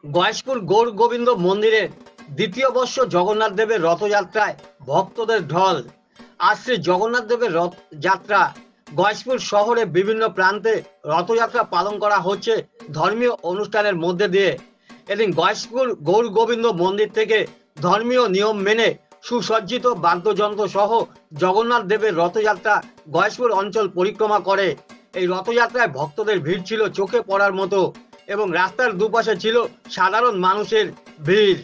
গয়েশপুর গৌর গোবিন্দ মন্দিরে দ্বিতীয় বর্ষ জগন্নাথ দেবের রথযাত্রায় ভক্তদের ঢল। আজ শ্রী জগন্নাথ দেবের রথযাত্রা গয়েশপুর শহরে বিভিন্ন প্রান্তে রথযাত্রা পালন করা হচ্ছে ধর্মীয় অনুষ্ঠানের মধ্যে দিয়ে। এদিন গয়েশপুর গৌর গোবিন্দ মন্দির থেকে ধর্মীয় নিয়ম মেনে সুসজ্জিত বাদ্যযন্ত্র সহ জগন্নাথ দেবের রথযাত্রা গয়েশপুর অঞ্চল পরিক্রমা করে। এই রথযাত্রায় ভক্তদের ভিড় ছিল চোখে পড়ার মতো এবং রাস্তার দুপাশে ছিল সাধারণ মানুষের ভিড়।